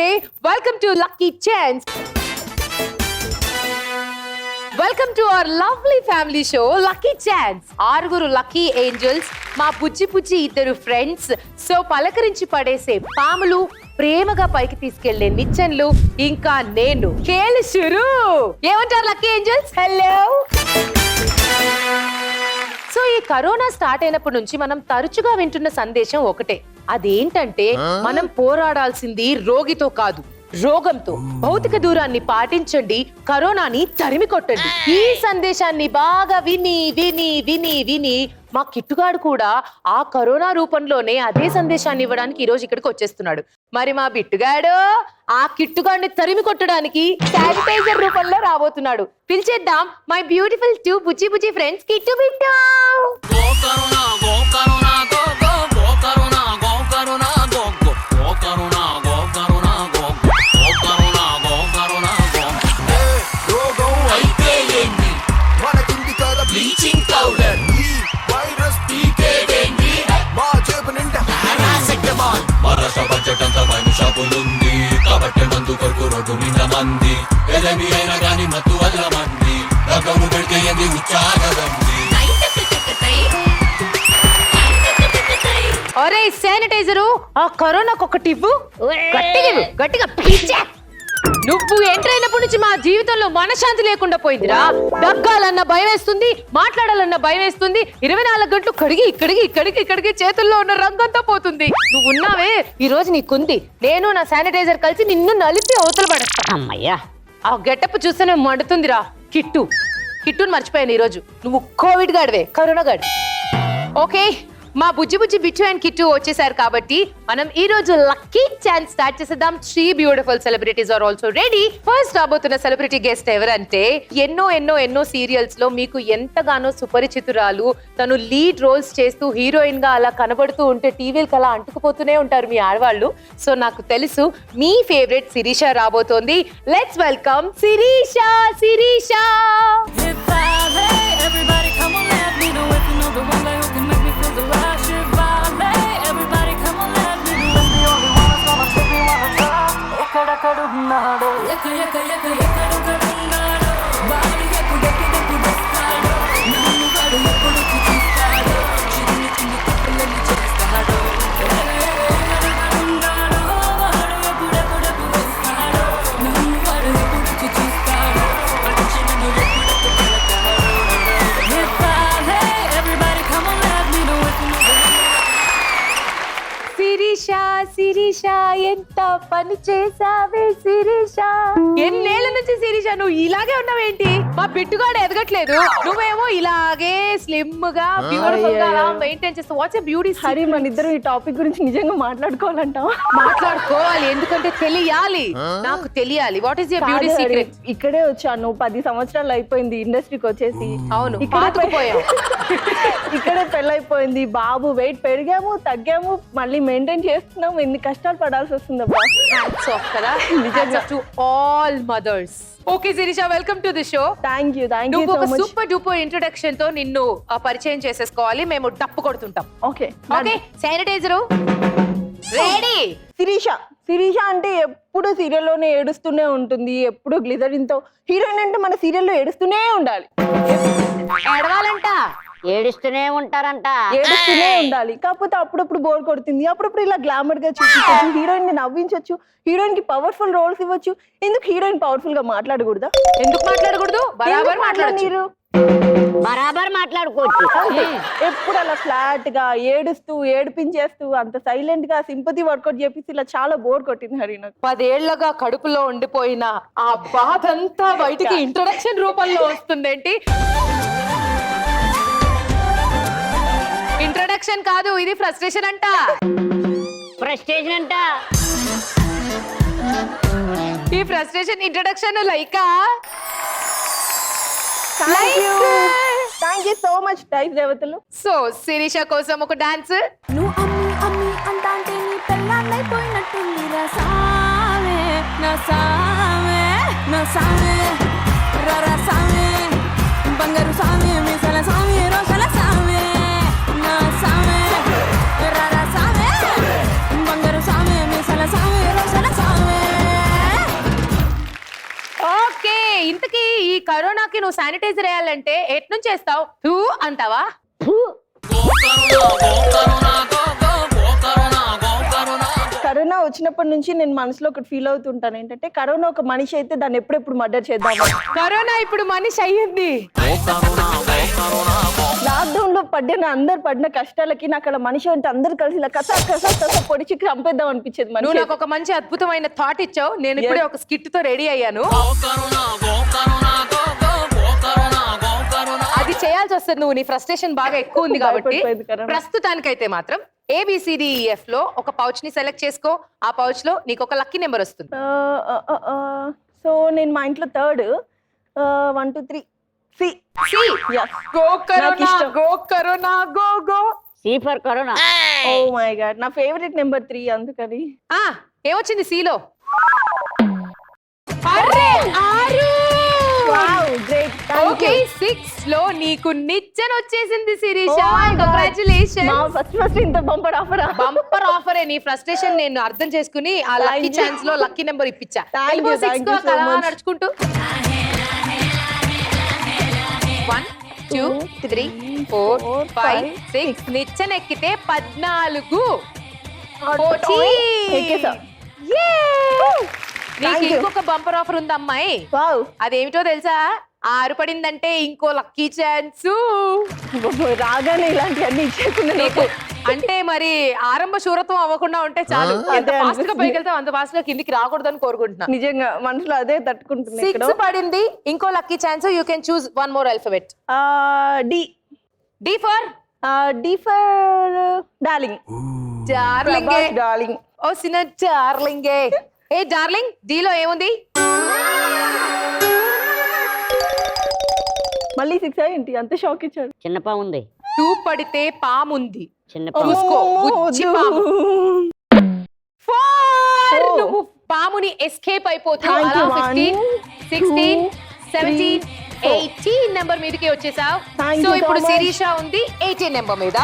నమస్తే. Welcome to lucky chance. Welcome to our lovely family show lucky chance. 6 lucky angels, మా పుచ్చి పుచ్చి 2 friends. So పలకరించి పడేసే పాములు, ప్రేమగా పైకి తీసుకెళ్లే నిచ్చెన్లు, ఇంకా నేను ఖేల్ షురూ. ఏమంటారు లక్కీ ఏంజల్స్? హలో. సో ఈ కరోనా స్టార్ట్ అయినప్పటి నుంచి మనం తరచుగా వింటున్న సందేశం ఒకటే. అదేంటంటే మనం పోరాడాల్సింది రోగితో కాదు, రోగంతో. భౌతిక దూరాన్ని పాటించండి, కరోనాని తరిమి కొట్టండి. ఈ సందేశాన్ని బాగా విని విని విని విని మా కిట్టుగాడు కూడా ఆ కరోనా రూపంలోనే అదే సందేశాన్ని ఇవ్వడానికి ఈ రోజు ఇక్కడికి వచ్చేస్తున్నాడు. మరి మా బిట్టుగాడు ఆ కిట్టుగాడిని తరిమి కొట్టడానికి శానిటైజర్ రూపంలో రాబోతున్నాడు. పిలిచేద్దాం మై బ్యూటిఫుల్ 2 బుజ్జి బుజ్జి ఫ్రెండ్స్ కిట్టు బిట్టు. కాబట్టి మందు కొరకు రోడ్డు నిండా మంది, ఎదమి అయినా గాని మత్తు వల్ల మంది, దగ్గు పెడితే ఎంది ఉచ్చాగదండి. ఒరే శానిటైజరు, ఆ కరోనాకు ఒకటి ఇవ్వు. గట్టిగా గట్టిగా పిచ్చా. నువ్వు ఎంటర్ అయినప్పటి నుంచి మా జీవితంలో మనశ్శాంతి లేకుండా పోయిందిరా. దగ్గాలన్న భయం వేస్తుంది, మాట్లాడాలన్న భయం వేస్తుంది. 24 గంటలు కడిగి ఇక్కడికి చేతుల్లో ఉన్న రంగంతో పోతుంది. నువ్వు ఉన్నావే, ఈ రోజు నీకుంది. నేను నా శానిటైజర్ కలిసి నిన్ను నలిపి అవతల పడేస్తా. అమ్మయ్యా, ఆ గెటప్ చూస్తేనే మండుతుందిరా. కిట్టుని మర్చిపోయాను ఈ రోజు. నువ్వు కోవిడ్ గాడివే, కరోనా గాడి. ఓకే, మా బుజ్జి బుజ్జి బిచ్చు అండ్ కిట్టు వచ్చేసారు కాబట్టి మనం ఈ రోజు లక్కీ ఛాన్స్ స్టార్ట్ చేసేద్దాం. 3 beautiful celebrities are also ready. First రాబోతున్న సెలబ్రిటీ గెస్ట్ ఎవరంటే ఎన్నో సీరియల్స్ లో మీకు ఎంతగానో సుపరిచితురాలు. తను లీడ్ రోల్స్ చేస్తూ హీరోయిన్ గా అలా కనబడుతూ ఉంటే టీవీలకు అలా అంటుకుపోతూనే ఉంటారు మీ ఆడవాళ్ళు. సో నాకు తెలుసు మీ ఫేవరెట్ శిరీష రాబోతోంది. Let's welcome Sirisha. ఎక్కడెక్కడున్నాడో ఎక్కడెక్కడున్నాడో వాడు ఎప్పుడెప్పుడు వస్తాడో, నన్ను వాడు ఎప్పుడు చూస్తాడో, చిన్ని చిన్ని తప్పులని చేస్తాడో. ఎక్కడెక్కడున్నాడో వాడు ఎప్పుడెప్పుడు వస్తాడో, నన్ను వాడు ఎప్పుడు చూస్తాడో, నన్ను ఎప్పుడు పెడతాడో. Everybody come on, let me know if you know. Sirisha, ఎంత పని చేసావే శిరీష. ఎన్నేళ్ల నుంచి శిరీష నువ్వు ఇలాగే ఉన్నావేంటి? మా బిట్టుగాడు ఎదగట్లేదు, నువ్వేమో ఇలాగే స్లిమ్ గా బ్యూటిఫుల్ గా అలా మెయింటైన్ చేస్తావు. వాట్స్ ఎ బ్యూటీ. హరి, మన ఇద్దరు ఈ టాపిక్ గురించి నిజంగా మాట్లాడుకోవాలంటావు? మాట్లాడుకోవాలి, ఎందుకంటే తెలియాలి, నాకు తెలియాలి. What is your beauty secret? ఇక్కడే వచ్చాను, 10 సంవత్సరాలు అయిపోయింది ఇండస్ట్రీకి వచ్చేసి. అవును, ఇక్కడే పెళ్ళైపోయింది, బాబు వెయిట్ పెరిగాము తగ్గాము, మళ్ళీ మెయింటైన్ చేస్తున్నాము. ఎన్ని కష్టాలు పడాల్సి వస్తుందబ్బా. హ్యాట్స్ ఆఫ్ కదా నిజంగా to all mothers. Okay Sirisha, welcome to the show. Thank you నువ్వు ఒక సూపర్ డూపర్ ఇంట్రొడక్షన్ తో నిన్ను పరిచయం చేసేసుకోవాలి. మేము డప్పు కొడుతుంటాం. Okay sanitiser ready. శిరీష అంటే ఎప్పుడు సీరియల్లోనే ఏడుస్తూనే ఉంటుంది, ఎప్పుడు గ్లిజరిన్ తో. హీరోయిన్ అంటే మన సీరియల్లో ఏడుస్తూనే ఉండాలి, ఏడవాలంట, ఏడుస్తూనే ఉంటారంట, ఏడుస్తూనే ఉండాలి. కాకపోతే అప్పుడప్పుడు బోర్ కొడుతుంది, అప్పుడప్పుడు ఇలా గ్లామర్ గా చూపించచ్చు, హీరోయిన్ ని నవ్వించవచ్చు, హీరోయిన్ కి పవర్ఫుల్ రోల్స్ ఇవ్వచ్చు. ఎందుకు హీరోయిన్ పవర్ఫుల్ గా మాట్లాడకూడదా? ఎందుకు మాట్లాడకూడదు? బరాబర్ మాట్లాడచ్చు, బరాబర్ మాట్లాడుకోవచ్చు. ఎప్పుడు అలా ఫ్లాట్ గా ఏడుస్తూ ఏడిపించేస్తూ అంత సైలెంట్ గా సింపతి వర్కౌట్ చేపిస్తే ఇలా చాలా బోర్ కొట్టింది హరి నాకు. 10 ఏళ్లగా కడుపులో ఉండిపోయిన ఆ బాధ అంతా బయటికి ఇంట్రొడక్షన్ రూపంలో వస్తుందేంటి? ఇంట్రొడక్షన్ కాదు, ఇది ఫ్రస్ట్రేషన్ అంట. ఫ్రస్ట్రేషన్ అంట. ఈ ఫ్రస్ట్రేషన్ ఇంట్రొడక్షన్ లైకా. Thank you so much type దేవతలు. సో శిరీష కోసం ఒక డాన్స్. నువ్వు అమ్మి అమ్మి అంటాంటే నీ పెళ్ళాన్నైపోయినట్టుంది రా సామే, నా సామే, నా సామే, రా సామే, బంగారు సామే, మీసాల సామే, రోషాల సామే, నా సామే, రా సామే, బంగారు సామే, మీసాల సామే, రోషాల సామే. ఈ కరోనాకి నువ్వు శానిటైజర్ వేయాలంటే ఎట్ నుంచి వేస్తావు? తూ అంటావా? కరోనా వచ్చినప్పటి నుంచి నేను మనసులో ఒకటి ఫీల్ అవుతుంటాను, ఏంటంటే కరోనా ఒక మనిషి అయితే దాన్ని ఎప్పుడెప్పుడు మర్డర్ చేద్దాం. కరోనా ఇప్పుడు మనిషి అయ్యింది. లాక్డౌన్ లో అందరు పడిన కష్టాలకి నాకు అలా మనిషి అంటే అందరు కలిసి ఇలా కసా కసా కసా పొడిచి చంపేద్దాం అనిపించేది. నువ్వు మనిషి నాకు ఒక మంచి అద్భుతమైన థాట్ ఇచ్చావు. నేను ఇప్పుడే ఒక స్కిట్ తో రెడీ అయ్యాను. అది చేయాల్సి వస్తుంది. నువ్వు నీ ఫ్రస్ట్రేషన్ బాగా ఎక్కువ ఉంది కాబట్టి. భయపడిపోయింది కరోనా. ప్రస్తుతానికైతే మాత్రం ABCDEF లో ఒక పౌచ్ ని సెలెక్ట్ చేసుకో. ఆ పౌచ్ లో నీకు ఒక లక్కీ నెంబర్ వస్తుంది. సో నేను మా ఇంట్లో థర్డ్ 1 2 3 సి. Yes. గో నాకు కరోనా, ఇష్టం. Go corona, go go. C for corona. Oh my god, నా ఫేవరెట్ నెంబర్ 3 అందుకని. ఆ ఏమొచ్చింది సిలో? అరే 6. వావ్ గ్రేట్, ఓకే 6 లో నీకు నిచ్చెన వచ్చేసింది శిరీష. కంగ్రాచులేషన్. ఫస్ట్ ఇంత బంపర్ ఆఫరా? బంపర్ ఆఫరే. నీ ఫ్రస్ట్రేషన్ నేను అర్థం చేసుకుని ఆ లక్కీ you. ఛాన్స్ లో లక్కీ నెంబర్ ఇప్పించా. Thank you, thank you so much. నడుచుకుంటూ 1 2 3 4 5 6 నిచ్చెన ఎక్కితే 14. పోచి. ఎక్కేసా. నీకు Thank you. ఇంకొక బంపర్ ఆఫర్ ఉంది అమ్మాయి. వావ్, అదేమిటో తెలుసా? 6 పడిందంటే ఇంకో లక్కీ ఛాన్స్ రాగానే ఇలాంటివన్నీ ఇచ్చేకుండా నీకు. అంటే మరి ఆరంభ శూరత్వం అవ్వకుండా ఉంటే చాలు. ఎంత అదే ఫాస్ట్ గా అనిపిస్తుంది. పైకి వెళ్తావు అంత ఫాస్ట్ గా కిందికి రాకూడదని కోరుకుంటున్నా. నిజంగా మనసులో అదే తట్టుకుంటుంది. 6 పడింది, ఇంకో lucky chance. You can choose one more alphabet. D. D for D for darling. Darling. Darling. ఓ సిన్న డార్లింగ్. ఏ డార్లింగ్, డి లో ఏముంది? మళ్ళీ 6 ఏంటి అంత షాక్ ఇచ్చాడు? చిన్నపా ఉంది. 2 పడితే పాముంది. చిన్నపా. చూసుకో, బుజ్జి పాము. 4 Oh. నువ్వు పాముని ఎస్కేప్ అయిపోతావు. Thank అలా you. 15 1 16 2 17 3 18 నెంబర్ మీదకి వచ్చేసావు. Thank సో you so ఇప్పుడు much. శిరీష ఉంది 18 నెంబర్ మీద.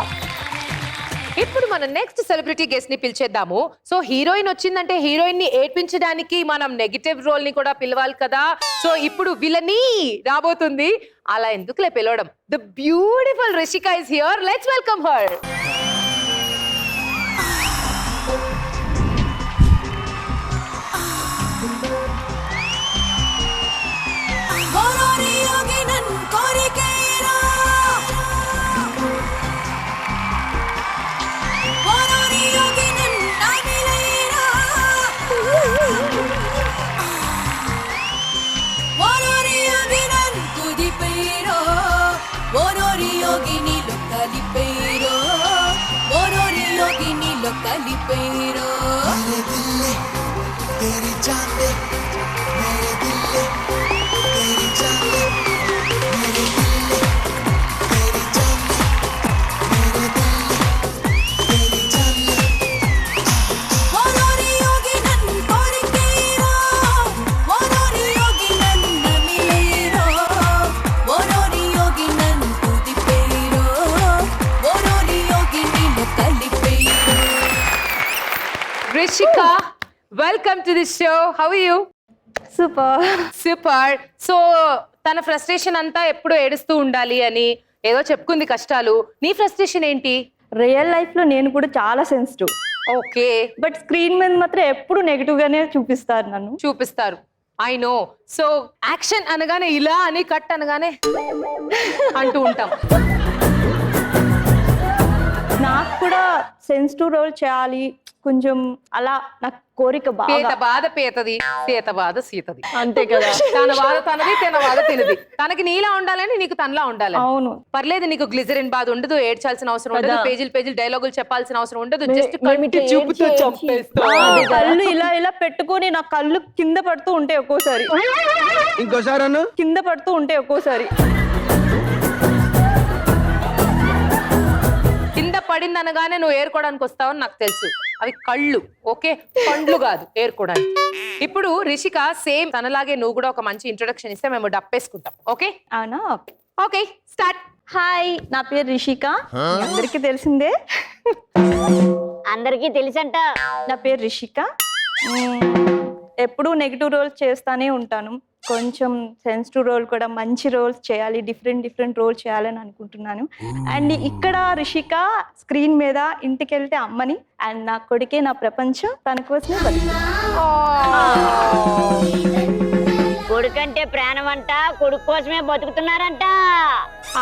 ఇప్పుడు మన నెక్స్ట్ సెలబ్రిటీ గెస్ట్ ని పిలిచేద్దాము. సో హీరోయిన్ వచ్చిందంటే హీరోయిన్ ని ఏడ్పించడానికి మనం నెగటివ్ రోల్ ని కూడా పిలవాలి కదా. సో ఇప్పుడు విలనీ రాబోతుంది. అలా ఎందుకులే పిలవడం. The beautiful Rishika is here. Let's welcome her. तेरी जान ले मेरे दिल ले तेरी जान ले मेरे दिल ले तेरी जान ले मेरे दिल ले तेरी जान ले ఓరోరి యోగి నన్ను కోరికేరో ఓరోరి యోగి నన్ను నమిలేరో ఓరోరి యోగి నన్ను తుదిపేరో ఓరోరి యోగి నిన్ను కలిపేరో. Rishika, welcome to the show. How are you? Super. Super. So తన ఫ్రస్ట్రేషన్ అంతా ఎప్పుడు ఏడుస్తూ ఉండాలి అని ఏదో చెప్పుకుంది కష్టాలు. నీ ఫ్రస్ట్రేషన్ ఏంటి? రియల్ లైఫ్ లో నేను కూడా చాలా సెన్సిటివ్, ఓకే, బట్ స్క్రీన్ మీద మాత్రం ఎప్పుడు నెగిటివ్ గానే చూపిస్తారు నన్ను. చూపిస్తారు. I know. సో యాక్షన్ అనగానే ఇలా అని, కట్ అనగానే అంటూ ఉంటాం. నాకు కూడా సెన్సిటివ్ రోల్ చేయాలి కొంచెం, అలా నాకు కోరిక పేత బాగా. బాధ పేతది, సీత బాధ సీతది. అంతే కదా. తన బాధ తనది, తన బాధ తినది. తనకి నీలా ఉండాలని నీకు తనలా ఉండాలి. అవును. పర్లేదు, నీకు గ్లిజరిన్ బాధ ఉండదు, ఏడ్చాల్సిన అవసరం ఉండదు, కదా. పేజీలు పేజీలు డైలాగులు చెప్పాల్సిన అవసరం ఉండదు. మే- జస్ట్ మేము ఇట్లా చూపుతూ ఏడ్చి చంపేస్తా. అదే కదా. కళ్ళు ఇలా ఇలా పెట్టుకొని నా కళ్ళు కింద పడుతూ ఉంటాయి ఒక్కోసారి, ఇంకోసారి కింద పడుతూ ఉంటాయి ఒక్కోసారి. కింద పడింది అనగానే నువ్వు ఏరుకోవడానికి వస్తావని నాకు తెలుసు. అవి కళ్ళు, ఓకే, పండ్లు కాదు ఏరుకోవడానికి. ఇప్పుడు రిషిక సేమ్ తనలాగే నువ్వు కూడా ఒక మంచి ఇంట్రొడక్షన్ ఇస్తే మేము డప్పేసుకుంటాం. ఓకే అవునా? ఓకే. Okay start. హాయ్, నా పేరు రిషిక, మీ అందరికీ తెలిసిందే. అందరికీ తెలుసంట. నా పేరు రిషిక. ఎప్పుడూ నెగిటివ్ రోల్స్ చేస్తానే ఉంటాను. కొంచెం సెన్సిటివ్ రోల్ కూడా మంచి రోల్స్ చేయాలి, డిఫరెంట్ రోల్స్ చేయాలని అనుకుంటున్నాను. అండ్ ఇక్కడ రిషిక స్క్రీన్ మీద ఇంటికి వెళ్తే అమ్మని, అండ్ నా కొడుకే నా ప్రపంచం, తన కోసమే బతుకుతాను. కొడుకంటే ప్రాణం అంట, కొడుకు కోసమే బతుకుతున్నారంట.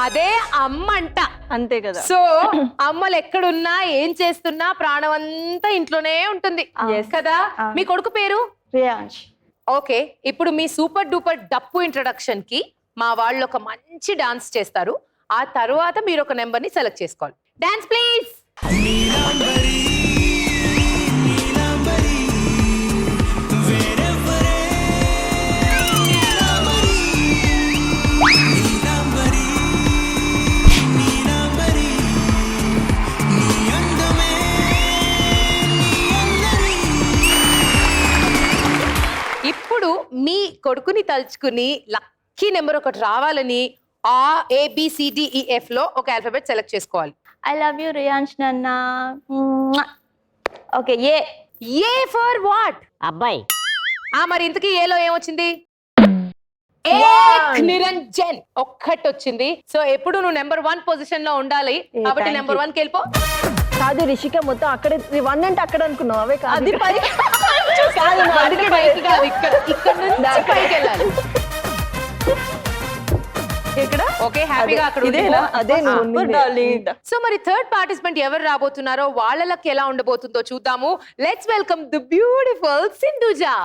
అదే అమ్మ అంట. అంతే కదా. సో అమ్మలు ఎక్కడున్నా ఏం చేస్తున్నా ప్రాణం అంతా ఇంట్లోనే ఉంటుంది కదా. మీ కొడుకు పేరు? రియాన్స్. ఓకే, ఇప్పుడు మీ సూపర్ డూపర్ డప్పు ఇంట్రడక్షన్ కి మా వాళ్ళు ఒక మంచి డాన్స్ చేస్తారు. ఆ తర్వాత మీరు ఒక నెంబర్ ని సెలెక్ట్ చేసుకోవాలి. Dance please. ఇప్పుడు మీ కొడుకుని తలుచుకుని లక్కీ నెంబర్ ఒకటి రావాలని ABCDEF లో ఒక ఆల్ఫాబెట్ సెలెక్ట్ చేసుకోవాలి. ఐ లవ్ యూ రియాన్స్ నాన్న. Okay, A for what? అబ్బాయి మరి ఇంతకీ ఏలో ఏమొచ్చింది? నిరంజన్ ఒక్కటి వచ్చింది. సో ఎప్పుడు నువ్వు నెంబర్ 1 పొజిషన్ లో ఉండాలి కాబట్టి నెంబర్ 1 కి వెళ్ళిపో. కాదు రిషిక, మొత్తం అక్కడే 1 అంటే అక్కడ అనుకున్నావు. అవే కాదు, అది పైకి కాదు, ఇక్కడ నుంచి పైకి వెళ్ళాలి. ఇక్కడ ఓకే, హ్యాపీగా అక్కడ ఇదేనా? అదే నువ్వు ఉన్నింది. సో మరి థర్డ్ పార్టిసిపెంట్ ఎవరు రాబోతున్నారో వాళ్ళకి ఎలా ఉండబోతుందో చూద్దాము. Let's welcome the beautiful Sindhuja.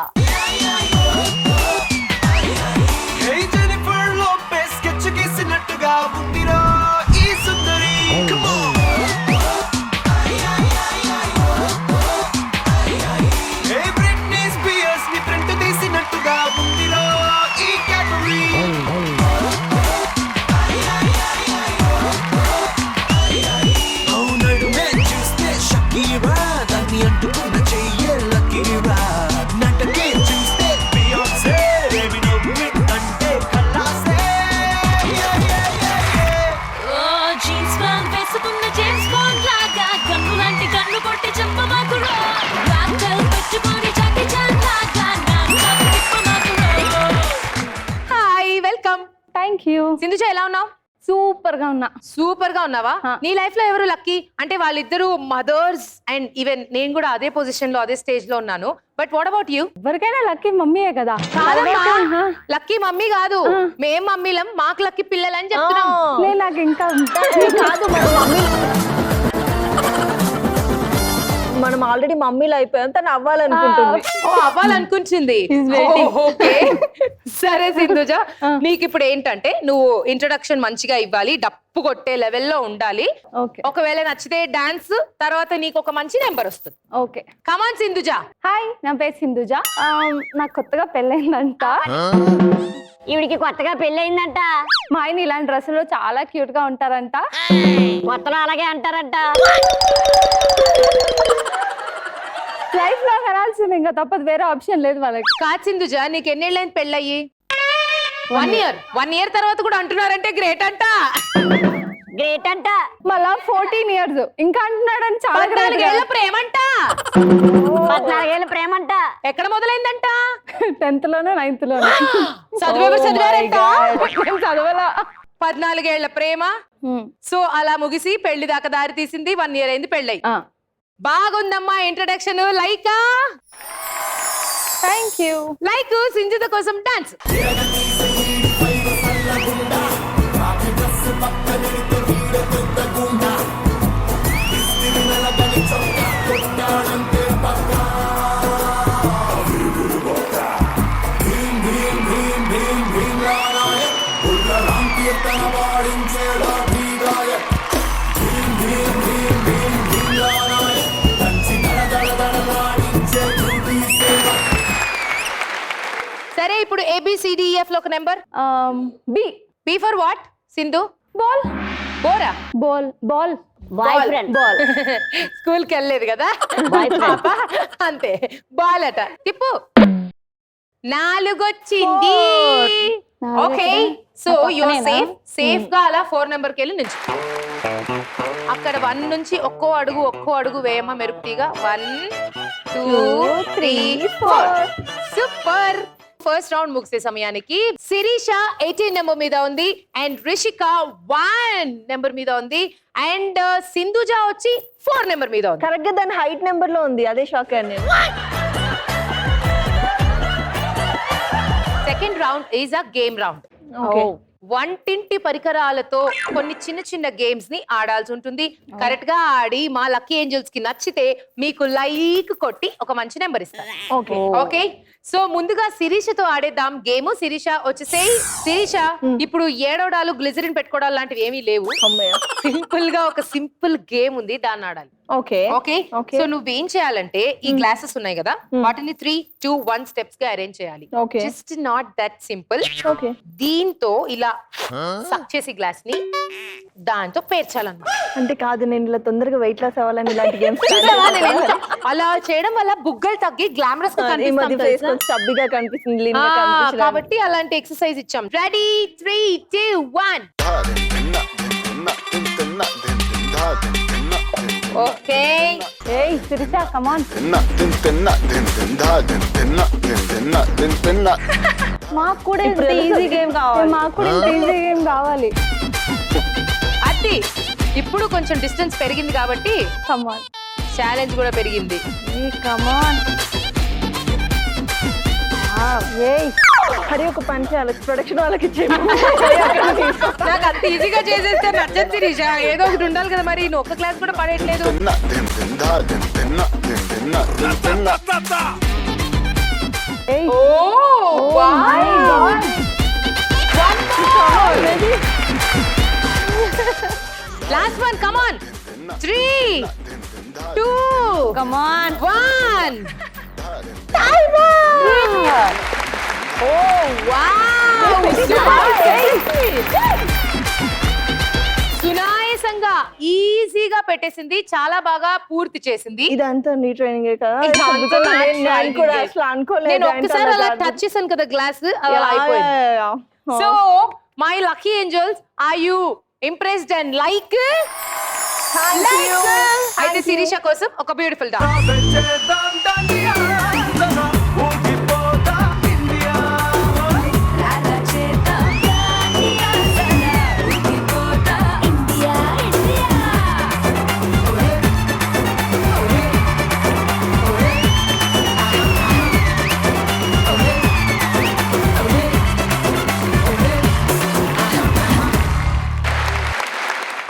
Thank you. Sindhuja ఎలా ఉన్నావు? సూపర్ గా ఉన్నా. సూపర్ గా ఉన్నావా? నీ లైఫ్ లో ఎవరు లక్కీ? అంటే వాళ్ళిద్దరు మదర్స్ అండ్ ఈవెన్ నేను కూడా అదే పొజిషన్ లో అదే స్టేజ్ లో ఉన్నాను. But what about you? ఎవరికైనా లక్కీ మమ్మీయే కదా. కాదమ్మా, లక్కీ మమ్మీ కాదు, మేం మమ్మీలం, మాకు లక్కీ పిల్లలని చెప్తున్నాం. నాకు ఇంకా కాదు, మనం ఆల్రెడీ మమ్మీలు అయిపోయాం, తను అవ్వాలనుకుంటుంది. అవ్వాలనుకుంటుంది. ఓకే సరే సింధుజా, నీకు ఇప్పుడు ఏంటంటే నువ్వు ఇంట్రొడక్షన్ మంచిగా ఇవ్వాలి, డప్పు కొట్టే లెవెల్లో ఉండాలి. ఒకవేళ నచ్చితే డాన్స్, తర్వాత నీకు ఒక మంచి నెంబర్ వస్తుంది. ఓకే, కమాన్ సింధుజా. హాయ్, నా పేరు సింధుజా. నాకు కొత్తగా పెళ్ళైందంట. ఈవిడికి కొత్తగా పెళ్ళయిందంట. మా ఆయన ఇలాంటి డ్రెస్సులో చాలా క్యూట్ గా ఉంటారంట. కొత్తలో అలాగే అంటారంట. లైఫ్ లో కరాల్సింది, ఇంకా తప్పదు, వేరే ఆప్షన్ లేదు వాళ్ళకి. కాదు సింధుజా, నీకు ఎన్నేళ్ళైంది పెళ్ళయ్యి? 1 ఇయర్ తర్వాత కూడా అంటున్నారంటే గ్రేట్ అంట. గ్రేట్ అంట. మళ్ళా 14 years ఇంకా అంటున్నాడని చాలా 14 ఏళ్ల ప్రేమంట. 14 ఏళ్ళ ప్రేమంట. ఎక్కడ మొదలైందంట? 10th లోనో 9th లోనో. చదివారంట. చదవలా. 14 ఏళ్ల ప్రేమ. సో అలా ముగిసి పెళ్లి దాకా దారి తీసింది. 1 year అయింది పెళ్ళై. బాగుందమ్మా ఇంట్రడక్షన్. లైకా? Thank you. లైక్ సింధుజ కోసం డాన్స్. సరే, ఇప్పుడు ABCDEF లో ఒక number. B for what Sindhu? Ball. బోరా? Ball. Boyfriend. Ball. School కి వెళ్ళలేదు కదా, అంతే. బాల్ అట. తిప్పు. 4 వచ్చింది. ఓకే, సో యువర్ సేఫ్ గా అలా 4 నెంబర్ కి వెళ్ళి నుంచి అక్కడ 1 నుంచి ఒక్కో అడుగు వేయమ్మ మెరుపుతీగా. 1 2 3 4. సూపర్. ఫస్ట్ రౌండ్ ముగిసే సమయానికి శిరీష 18 నెంబర్ మీద ఉంది అండ్ రిషిక 1 నెంబర్ మీద ఉంది అండ్ సింధుజ వచ్చి 4 నెంబర్ మీద ఉంది. కరెక్ట్ గా దాని హైట్ నెంబర్ లో ఉంది, అదే షాక్ అయ్యాను నేను. Second round is a game round. Okay. వంటింటి పరికరాలతో కొన్ని చిన్న చిన్న గేమ్స్ ని ఆడాల్సి ఉంటుంది. కరెక్ట్ గా ఆడి మా లక్కీ ఏంజల్స్ కి నచ్చితే మీకు లైక్ కొట్టి ఒక మంచి నెంబర్ ఇస్తారు. ఓకే ఓకే, సో ముందుగా శిరీషతో ఆడేద్దాం గేమ్. శిరీష వచ్చేసేయ్. శిరీష, ఇప్పుడు ఏడవడాలు గ్లిజరిన్ పెట్టుకోవడాలు లాంటివి ఏమీ లేవు. అమ్మయ్య. సింపుల్ గా ఒక సింపుల్ గేమ్ ఉంది, దాన్ని ఆడాలి. ఓకే ఓకే, సో నువ్వేం చేయాలంటే ఈ గ్లాసెస్ ఉన్నాయి కదా, వాటిని 3, 2, 1 స్టెప్స్ గా అరేంజ్ చేయాలి. Okay. Just not that simple. Okay దీంతో ఇలా సక్ చేసి గ్లాస్ ని దాంతో పేర్చాలన్నమాట. అంటే కాదు, నేను ఇలా తొందరగా వెయిట్ లాస్ అవ్వాలని ఇలాంటి గేమ్స్ చూసావా నేను అలా చేయడం వల్ల బుగ్గలు తగ్గి గ్లామరస్ గా ఈ మధ్య కనిపిస్తాం ఫేస్ తెలుసా? కొంచెం చబ్బిగా కనిపిస్తుంది, lean గా ఆ, కనిపించడానికి. కాబట్టి అలాంటి ఎక్సర్సైజ్ ఇచ్చాం. రెడీ 3, 2, 1. ఓకే, ఏయ్ శిరీష కమాన్. మాకు కూడా ఇంత ఈజీ గేమ్ కావాలి. మాకు కూడా ఇంత ఈజీ గేమ్ కావాలి. అది ఇప్పుడు కొంచెం డిస్టెన్స్ పెరిగింది కాబట్టి కమాన్ ఛాలెంజ్ కూడా పెరిగింది. కమాన్. ఏయ్ హరి ఒక పని చేయాలి, ప్రొడక్షన్ వాళ్ళకి ఇచ్చేయండి. నాకు అంత ఈజీగా చేసేస్తే నచ్చదు శిరీష. ఏదో ఒకటి ఉండాలి కదా, మరి నువ్వు ఒక్క క్లాస్ కూడా పడేయట్లేదు. ఏయ్ oh wow, last one, come on. 3, 2, come on. 1. Oh wow, సునాయాసంగా ఈజీగా పెట్టేసింది, చాలా బాగా పూర్తి చేసింది. ఇదంతా నీ ట్రైనింగ్ కదా. ఇదంతా నా నేను కూడా training. అసలు అనుకోలేదు. నేను ఒక్కసారి అలా టచ్ చేశాను కదా గ్లాస్, అలా అయిపోయింది. So my lucky angels, are you impressed and like? అయితే శిరీష కోసం ఒక beautiful dance.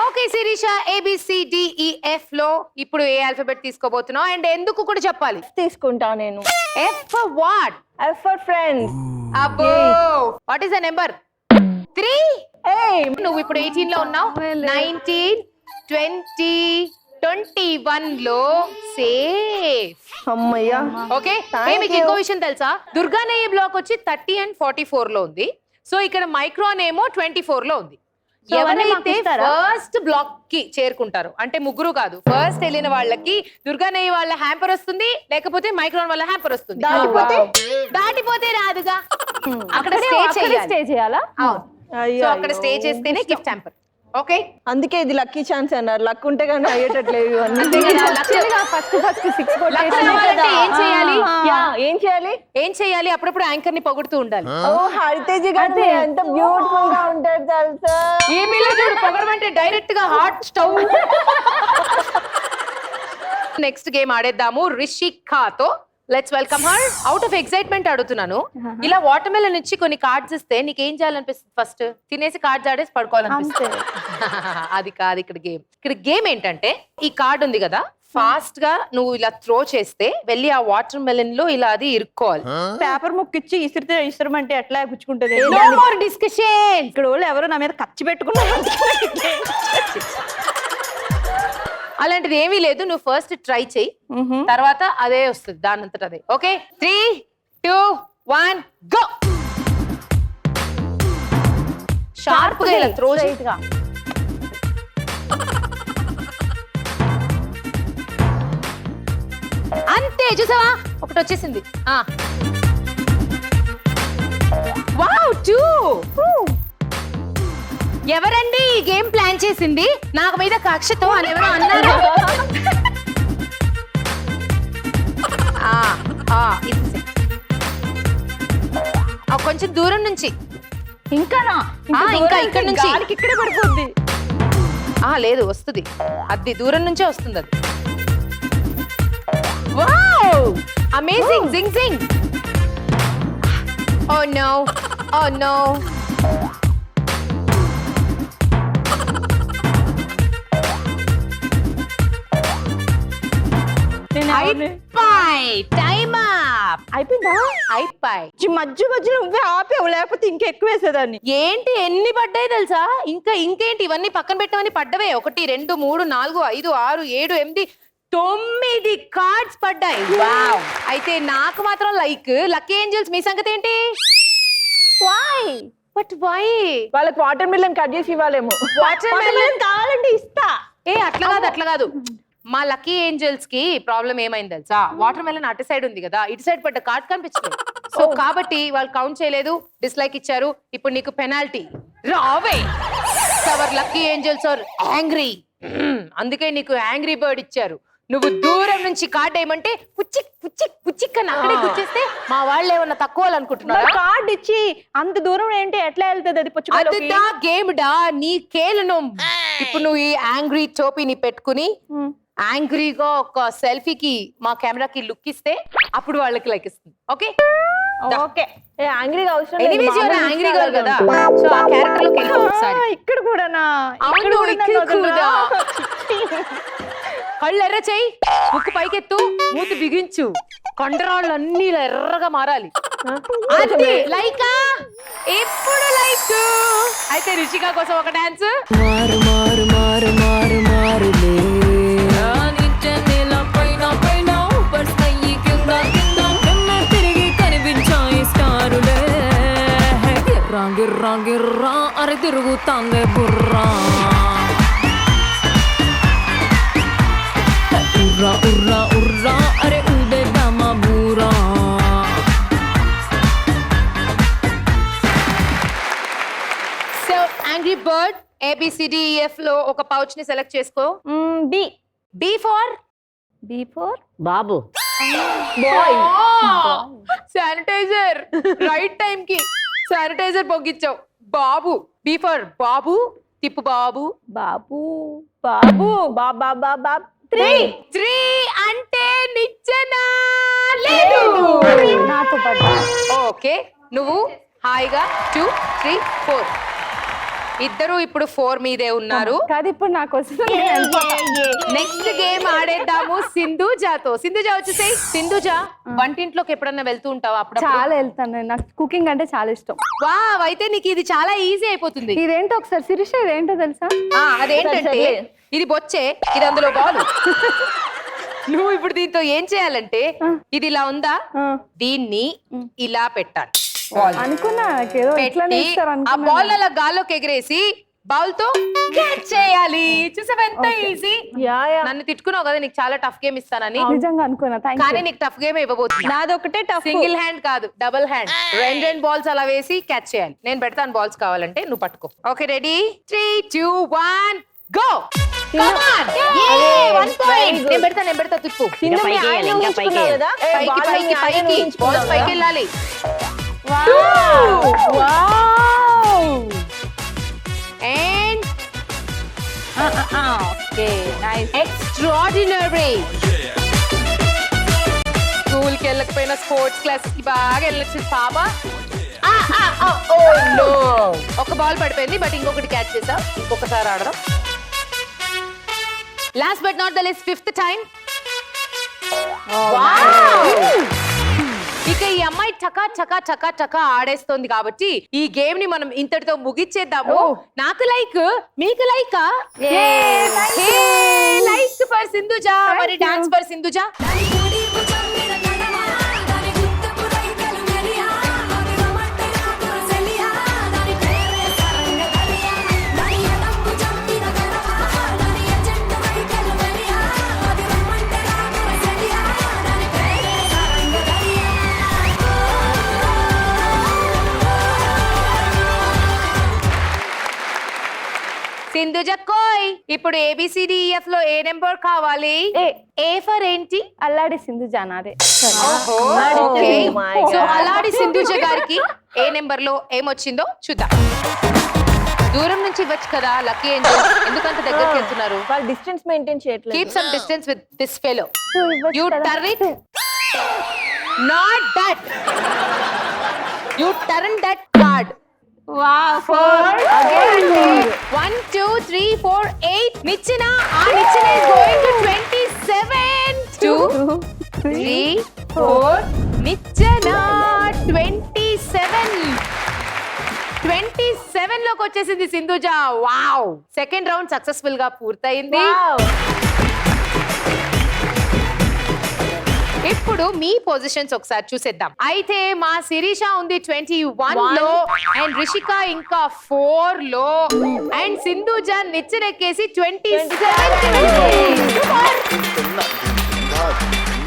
Okay Shirisha, ABCDEF లో ఇప్పుడు ఏ ఆల్ఫాబెట్ తీసుకోబోతున్నావు అండ్ ఎందుకు కూడా చెప్పాలి. తీసుకుంటా నేను. F for what? F for friends. అబ్బో, వాట్ ఈస్ ద నెంబర్? 3. నువ్వు ఇప్పుడు 18 లో ఉన్నావు. 19, 20, 21 లో సేఫ్. అమ్మయ్యా. ఓకే, Thank మీకు ఇంకో విషయం తెలుసా? దుర్గానయ్య బ్లాక్ వచ్చి 30 and 44 లో ఉంది. సో ఇక్కడ మైక్రాన్ ఏమో 24 లో ఉంది. So అవన్నీ మాకు ఎవరైతే ఇస్తారా? ఫస్ట్ బ్లాక్ కి చేరుకుంటారు, అంటే ముగ్గురు కాదు, ఫస్ట్ వెళ్ళిన వాళ్ళకి దుర్గానయ్య వాళ్ళ హ్యాంపర్ వస్తుంది, లేకపోతే మైక్రాన్ వాళ్ళ హ్యాంపర్ వస్తుంది. దాటిపోతే రాదుగా, అక్కడ స్టే చేయాలా? సో అక్కడ స్టే చేస్తేనే గిఫ్ట్ హ్యాంపర్. ఓకే, అందుకే ఇది లక్కీ ఛాన్స్ అన్నారు. లక్ ఉంటే కానీ అయ్యేటట్లేదు ఇవన్నీ. అంతే కదా, ఫస్ట్ 6 లక్ రావాలంటే ఏం చేయాలి? ఏం చేయాలి? ఏం చేయాలి? అప్పుడప్పుడు యాంకర్ ని పొగుడుతూ ఉండాలి. ఓ హరితేజ్ గారు ఎంత బ్యూటిఫుల్ గా ఉంటారు తెలుసా? ఈ పిల్ల చూడు, పొగడమంటే డైరెక్ట్ గా హాట్ స్టవ్. నెక్స్ట్ గేమ్ ఆడేద్దాము రిషికాతో. Let's welcome her. Out of excitement అడుగుతున్నాను. ఇలా వాటర్ మెలన్ నుంచి కొన్ని కార్డ్స్ ఇస్తే నీకేం చేయాలనిపిస్తుంది? ఫస్ట్ తినేసి కార్డ్స్ ఆడేసి పడుకోవాలనిపిస్తుంది. అది కాదు ఇక్కడ గేమ్. ఇక్కడ గేమ్ ఏంటంటే, ఈ కార్డ్ ఉంది కదా, ఫాస్ట్ గా నువ్వు ఇలా త్రో చేస్తే వెళ్ళి ఆ వాటర్ మెలన్ లో ఇలా అది ఇరుక్కోవాలి. పేపర్ ముక్క ఇచ్చి ఇసురమంటే ఎట్లా గుచ్చుకుంటది? No more discussion. ఇక్కడ వాళ్ళు ఎవరో నా మీద ఖర్చు పెట్టుకున్నారు. అలాంటిది ఏమీ లేదు, నువ్వు ఫస్ట్ ట్రై చెయ్యి, తర్వాత అదే వస్తుంది దాని అంతట అదే. Okay, 3, 2, 1 go. షార్ప్ గా ఇలా త్రో గా. అంతే, చూసావా ఒకటి వచ్చేసింది. వావ్, 2. ఎవరండి ఈ గేమ్ ప్లాన్ చేసింది? నాకు మీద కక్షతో అని ఎవరో అన్నారు. కొంచెం దూరం నుంచి. ఇంకానా ఇంకా ఇక్కడ నుంచి. ఇక్కడే పడిపోద్ది. లేదు వస్తుంది, అది దూరం నుంచే వస్తుంది అది. Wow amazing, zing zing. Oh no, oh no. Time up. అయిపోయిందా? అయిపోయి. మధ్య మధ్యలో నువ్వే ఆపేవు, లేకపోతే ఇంకా ఎక్కువ వేసేదాన్ని. ఏంటి ఎన్ని పడ్డాయి తెలుసా? ఇంకేంటి ఇవన్నీ పక్కన పెట్టమని పడ్డవే. 1 2 3 4 5 6 7 8 9 కార్డ్స్ పడ్డాయి. వావ్. అయితే నాకు మాత్రం లక్కీ ఏంజల్స్. మీ సంగతి ఏంటి? వై? But why? వాళ్ళకి వాటర్ మిలన్ కట్ చేసి ఇవ్వాలేమో. వాటర్ మెలన్ కావాలంటే ఇస్తా. అట్లా కాదు. మా లక్కీ ఏంజల్స్ కి ప్రాబ్లం ఏమైంది తెలుసా? వాటర్ మెలన్ అటు సైడ్ ఉంది కదా, ఇటు సైడ్ పడ్డ కార్డ్ కనిపించలేదు. సో కాబట్టి వాళ్ళు కౌంట్ చేయలేదు, డిస్లైక్ ఇచ్చారు. ఇప్పుడు నీకు పెనాల్టీ. రావే. Our lucky angels are angry. అందుకే నీకు యాంగ్రీ బర్డ్ ఇచ్చారు. నువ్వు దూరం నుంచి కార్డ్ వేయమంటే పుచ్చిక్ పుచ్చిక్ పుచ్చిక్ అని అక్కడే గుచ్చేస్తే మా వాళ్ళు ఏమన్నా తక్కువ అనుకుంటున్నారు. కార్డ్ ఇచ్చి అంత దూరం ఏంటి, ఎట్లా వెళ్తుంది అది? అదిదా గేమ్ డా, నీ కేలను. ఇప్పుడు నువ్వు ఈ యాంగ్రీ టోపీని పెట్టుకుని యాంగ్రీగా ఒక సెల్ఫీకి మా కెమెరాకి లుక్ ఇస్తే అప్పుడు వాళ్ళకి లైక్ ఇస్తుంది. Okay okay. యాంగ్రీగా అవసరం లేదు. Anyways you are angry girl కదా, సో ఆ క్యారెక్టర్ లోకి వెళ్ళి ఒకసారి. ఇక్కడ కూడానా? అవును, ఇక్కడ కూడా. కళ్ళు ఎర్ర చెయ్యి, ముక్కు పైకెత్తు, మూతి బిగించు, కండరాళ్ళు అన్ని ఇలా ఎర్రగా మారాలి. అది లైకా, ఎప్పుడు లైక్. అయితే రిషిక కోసం ఒక డాన్స్. మారు మారు మారు మారు మారులే పైన పైన పర్స్తాయి కింద కింద నిన్న తిరిగి కనిపించాయి స్టారులే. గిర్రా గిర్రా గిర్రా అరే తిరుగుతాందే బుర్రా. ఉర్రా ఉర్రా ఉర్రా అరే ఊదేద్దామా బూరా. సో యాంగ్రీ బర్డ్ ABCDEF లో ఒక పౌచ్ ని సెలెక్ట్ చేసుకో. B. B for Babu. Sanitiser. Right time కి శానిటైజర్ పొగిచ్చావు. బాబు. B for Babu. తిప్పు బాబు. బాబు బాబు బాబా బాబా. 3 అంటే నిచ్చెన లేదు. నాతో పాటు. ఓకే, నువ్వు హాయిగా 2 3 4 ఇద్దరు ఇప్పుడు 4 మీదే ఉన్నారు. కాదు ఇప్పుడు నాకు వస్తుంది. నెక్స్ట్ గేమ్ ఆడేద్దాము సింధుజాతో. సింధుజా వచ్చేసేయ్. సింధుజా, వంటింట్లోకి ఎప్పుడన్నా వెళ్తూ ఉంటావా? అప్పుడు చాలా వెళ్తాను, నాకు కుకింగ్ అంటే చాలా ఇష్టం. వావ్, అయితే నీకు ఇది చాలా ఈజీ అయిపోతుంది. ఇదేంటో ఒకసారి శిరీష, ఇదేంటో తెలుసా? అదేంటంటే ఇది బొచ్చే, ఇది అందులో బాల్. నువ్వు ఇప్పుడు దీంతో ఏం చేయాలంటే, ఇది ఇలా ఉందా, దీన్ని ఇలా పెట్టాలి. అనుకున్నా ఏదో ఇట్లానే పెట్టి ఇస్తారు ఆ అనుకున్నా. బాల్ అలా గాల్లోకి ఎగిరేసి బౌల్ తో క్యాచ్ చేయాలి. చూసావా ఎంత ఈజీ? నన్ను తిట్టుకున్నావు కదా నీకు చాలా టఫ్ గేమ్ ఇస్తానని. నిజంగా అనుకున్నా. కానీ నీకు టఫ్ గేమ్ ఇవ్వబోతున్నా. నాదొకటే టఫ్. సింగిల్ హ్యాండ్ కాదు, డబుల్ హ్యాండ్. రెండు బాల్స్ అలా వేసి క్యాచ్ చేయాలి. నేను పెడతాను బాల్స్, కావాలంటే నువ్వు పట్టుకో. Okay, ready? 3 2 1 go. Come on. Yay, 1 point. నేను పెడతా తిప్పు. ఇంకా పైకి వెళ్ళాలి, ఇంకా పైకి వెళ్ళాలి. పైకి బాల్స్ పైకి వెళ్ళాలి. And okay, nice. extraordinary. School కి వెళ్ళకపోయినా స్పోర్ట్స్ క్లాస్ కి బాగా వెళ్ళొచ్చు పాపా. ఒక బాల్ పడిపోయింది, బట్ ఇంకొకటి క్యాచ్ చేసా. ఇంకొకసారి ఆడదాం. Last but not the list, 5th time. ఇక ఈ అమ్మాయి చకా చకా చకా చకా ఆడేస్తోంది కాబట్టి ఈ గేమ్ ని మనం ఇంతటితో ముగిచ్చేద్దాము. నాకు లైక్, మీకు లైక్. Like for Sindhuja. మరి డాన్స్ ఫర్ సింధుజా. సింధుజక్కోయ్ ఇప్పుడు ABCDEF లో ఏ నెంబర్ కావాలి? ఏ ఫర్ ఏంటి? అల్లాడి సింధు జానాదే. Okay my so God. Aladi Sindhuja గారికి ఏ నెంబర్ లో ఏమొచ్చిందో చూద్దాం. దూరం నుంచి ఇవ్వచ్చు కదా లక్కీ ఏంజల్, ఎందుకంత దగ్గరికి వెళ్తున్నారు? వాళ్ళు డిస్టెన్స్ మెయింటైన్ చేయట్లేదు. Keep some distance with this fellow. You turn it. Not that. You turn that card. Wow. 4. Again. 1, 2, 3, 4, 8. Nichina. Nichina is going to 27. 2, 3, 4. Nichana 27. 27 లోకి వచ్చేసింది Sindhuja. Wow. Second round successful గా పూర్తయింది. Wow. ఇప్పుడు మీ పొజిషన్స్ ఒకసారి చూసేద్దాం. అయితే మా శిరీష ఉంది 21 లో, అండ్ రిషిక ఇంకా 4 లో, అండ్ సింధుజ నిచ్చెనెక్కేసి 27.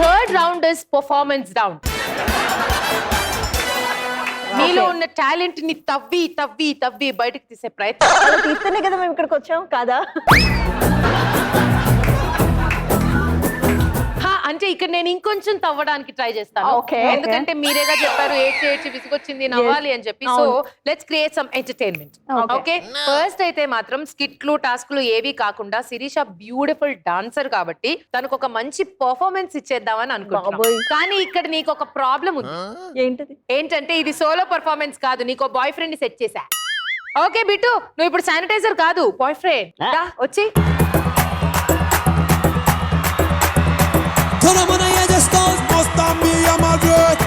Third round is performance round. మీలో ఉన్న టాలెంట్ ని తవ్వి తవ్వి తవ్వి బయటకు తీసే ప్రయత్నం. అలా తీస్తేనే కదా మేము ఇక్కడికి వచ్చాం కాదా? అంటే ఇక్కడ నేను ఇంకొంచెం తవ్వడానికి ట్రై చేస్తాను. Okay. ఎందుకంటే మీరేగా చెప్పారు ఏడ్చి విసుగొచ్చింది నవ్వాలి అని చెప్పి. So let's create some entertainment. Okay first అయితే మాత్రం స్కిట్లు టాస్క్లు ఏవి కాకుండా శిరీష బ్యూటిఫుల్ డాన్సర్ కాబట్టి తనకు ఒక మంచి పర్ఫార్మెన్స్ ఇచ్చేద్దామని అనుకుంటున్నాను. బాబోయ్. కానీ ఇక్కడ నీకు ఒక ప్రాబ్లం ఉంది. ఏంటది? ఏంటంటే ఇది సోలో పర్ఫార్మెన్స్ కాదు, నీకు బాయ్ ఫ్రెండ్ ని సెట్ చేశా. ఓకే బిట్టు, నువ్వు ఇప్పుడు శానిటైజర్ కాదు, బాయ్ ఫ్రెండ్ వచ్చి. Toda mona ya de stones, most of me I'm a great.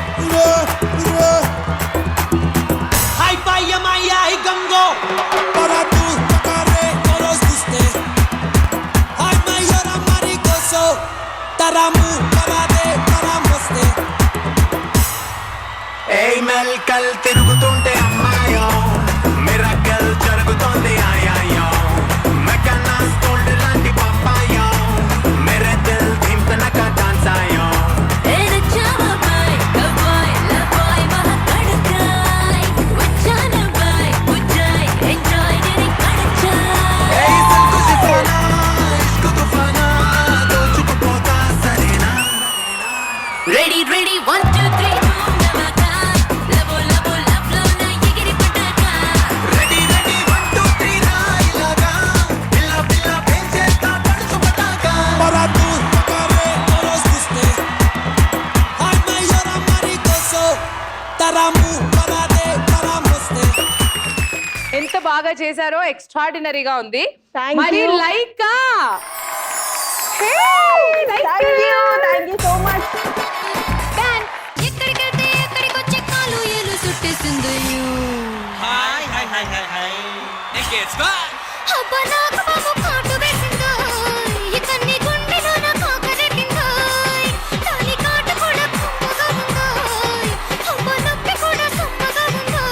Hi fi ya maya hi gango. Para tu tocaré todos ustedes. Hi mayora maricoso. Taramu para de para moste. Hey melkal తిరుగుతుంటే అమ్మాయో miracle జరుగుతోంది ఆయాయో మెకనా స్టోల్డ్ లాంటి పప్పాయో మేరే దిల్ ధింపన కా dance ఆయో Hey Dil కుష్ fauna ఇష్క్ తుఫానా దోచుకుపోతా సరేనా ready ready 1 2 3 లబో లబో లబ్లో నా ఎగిరి పడ్డాక ready ready 1 2 3 రా ఇలాగా పిల్ల పిల్ల పెంచేస్తా పడుచు Pataka para tu tocaré todos ustedes Ay mayora maricoso taramu para de para moste ఎంత బాగా చేశారో, ఎక్స్ట్రాడినరీగా ఉంది. Thank మరి you. లైకా Thank you so much. ఎక్కడికెళ్తే ఎక్కడికొచ్చే కాలు ఏలు సుట్టేసింది hi hi hi hi hi నీకేస్కో అబ్బా నాకు బాబు కాటు వేసిందో ఇక నీ గుండెలో నా కాకరెట్టిందో తాలి కాటు కూడా కమ్మగా ఉందో అబ్బా నొప్పి కూడా సమ్మగా ఉందో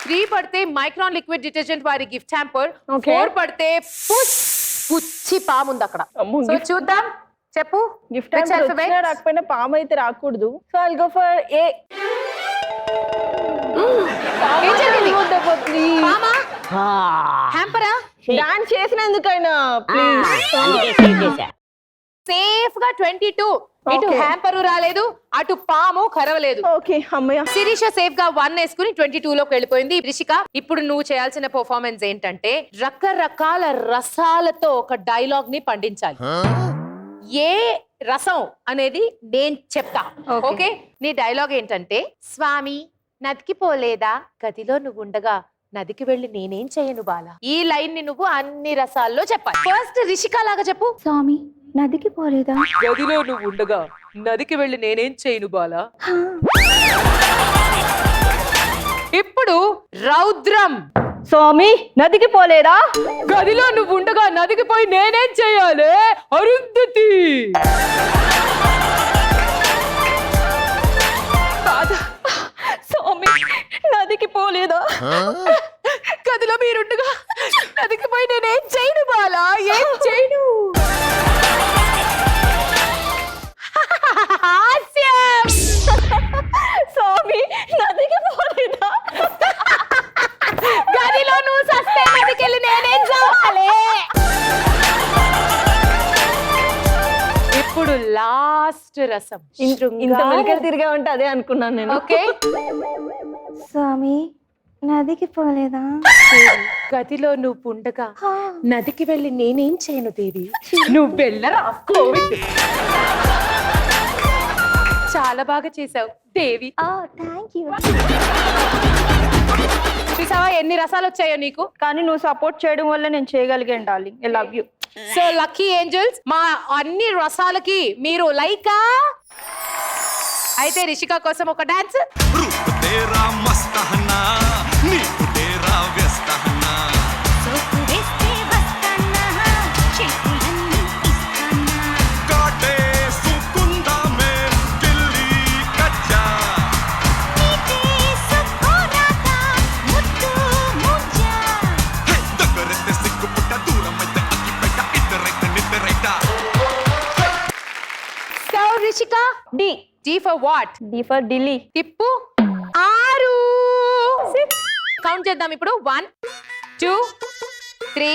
త్రీ పడితే మైక్రాన్ లిక్విడ్ డిటర్జెంట్ వారి గిఫ్ట్ హ్యాంపర్. Okay. 4 పడితే పుచ్చి పాము ఉంది అక్కడ. అమ్మో, సో చూద్దాం, చెప్పు గిఫ్ట్ Which alphabet? రాకపోయినా పాము అయితే రాకూడదు. So I'll go for A. ఏం జరిగింది? పామా? హ్యాంపరా? డాన్స్ చేసినందుకైనా ప్లీజ్. అందుకే సేవ్ చేశా. సేఫ్ గా 22. ఇటు Okay. హ్యాంపరు రాలేదు, అటు పాము కరవలేదు. ఓకే అమ్మయ్య. శిరీష సేఫ్ గా 1 వేసుకుని 22 లోకి వెళ్ళిపోయింది. రిషిక, ఇప్పుడు నువ్వు చేయాల్సిన పర్ఫార్మెన్స్ ఏంటంటే రకరకాల రసాలతో ఒక డైలాగ్ ని పండించాలి. ఏ రసం అనేది నేను చెప్తా. Okay. ఓకే, నీ డైలాగ్ ఏంటంటే, స్వామి నదికి పోలేదా, గదిలో నువ్వు ఉండగా నదికి వెళ్ళి నేనేం చేయను బాల. ఈ లైన్ ని నువ్వు అన్ని రసాల్లో చెప్పాలి. ఫస్ట్ రిషిక లాగా చెప్పు. స్వామి నదికి పోలేదా? గదిలో నువ్వు ఉండగా నదికి వెళ్ళి నేనేం చేయను బాల. ఇప్పుడు రౌద్రం. స్వామి నదికి పోలేదా? గదిలో నువ్వు ఉండగా నదికి పోయి నేనేం చేయాలి, అరుంధతి. స్వామి నదికి పోలేదా? గదిలో మీరుండగా నదికి పోయి నేనేం చేయను బాలా, ఏం చేయను. లాస్ట్ రసం ఇంత మెలికలు తిరిగా ఉంటే అదే అనుకున్నాను నేను. ఓకే స్వామి నదికి పోలేదా? గదిలో నువ్వు ఉండగా నదికి వెళ్ళి నేనేం చేయను దేవి, నువ్వు వెళ్ళరా కోవిడ్. చాలా బాగా చేసావు దేవి. Thank you. చూసావా ఎన్ని రసాలు వచ్చాయో నీకు. కానీ నువ్వు సపోర్ట్ చేయడం వల్ల నేను చేయగలిగాను darling. I love you. So lucky angels, మా అన్ని రసాలకి మీరు లైకా. అయితే రిషిక కోసం ఒక డాన్స్. रूप तेरा मस्त हना नीक तेरा व्यस्त हना काटे सुकुंदा में गिल्ली कच्चा हे दगरते सिक्కు పుట్ట దూరమైతే అగ్గి పెట్ట ఇద్దరైతే నిద్రైతా so Rishika D. D for what? D for Delhi. తిప్పు. 6 కౌంట్ చేద్దాం ఇప్పుడు. 1 2 3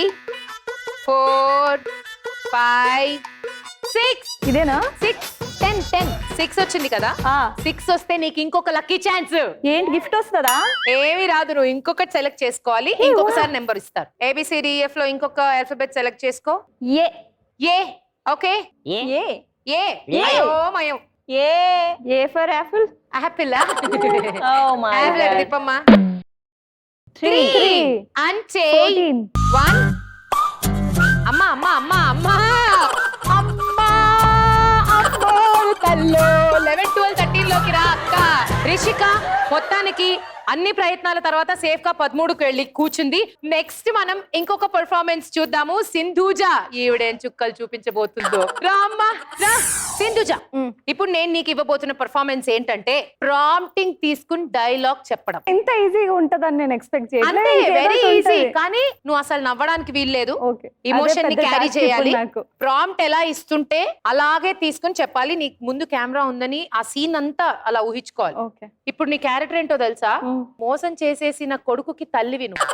4 5 6. ఇదేనా? 6 10 10 6 వచ్చింది కదా. 6 వస్తే నీకు ఇంకొక లక్కీ ఛాన్స్. ఏంటి గిఫ్ట్ వస్తుందా? ఏమి రాదు, నువ్వు ఇంకొకటి సెలెక్ట్ చేసుకోవాలి. ఇంకొకసారి నెంబర్ ఇస్తారు. ABCDEF లో ఇంకొక ఆల్ఫాబెట్ సెలెక్ట్ చేసుకో. A. A. Okay A A. A. అయ్యో మయం. A. A for apple. Apple. Oh my apple God. తిప్పమ్మా. 3 అంటే 14. 1. అమ్మా అమ్మా అమ్మా అమ్మా అమ్మా అమ్మోరు తల్లో 11 12 13 లోకి రా అక్క. రిషిక మొత్తానికి అన్ని ప్రయత్నాల తర్వాత సేఫ్ గా 13కి వెళ్ళి కూర్చుంది. నెక్స్ట్ మనం ఇంకొక పెర్ఫార్మెన్స్ చూద్దాము. సింధూజ ఈవిడేం చుక్కలు చూపించబోతుందో. రా అమ్మా రా సింధూజ. ఇప్పుడు నేను నీకు ఇవ్వబోతున్న పెర్ఫార్మెన్స్ ఏంటంటే ప్రాంప్టింగ్ తీసుకుని డైలాగ్ చెప్పడం. ఇంత ఈజీగా ఉంటదని నేను ఎక్స్పెక్ట్ చేయలేదు. అంతే, వెరీ ఈజీ. కానీ నువ్వు అసలు నవ్వడానికి వీల్లేదు. Okay. ఇమోషన్ ని అదే పెద్ద క్యారీ task చేయాలి. ఇప్పుడు నాకు. ప్రాంప్ట్ ఎలా ఇస్తుంటే అలాగే తీసుకుని చెప్పాలి. నీకు ముందు కెమెరా ఉందని ఆ సీన్ అంతా అలా ఊహించుకోవాలి. ఓకే. ఇప్పుడు నీ క్యారెక్టర్ ఏంటో తెలుసా? మోసం చేసేసిన కొడుకుకి తల్లివి నువ్వు.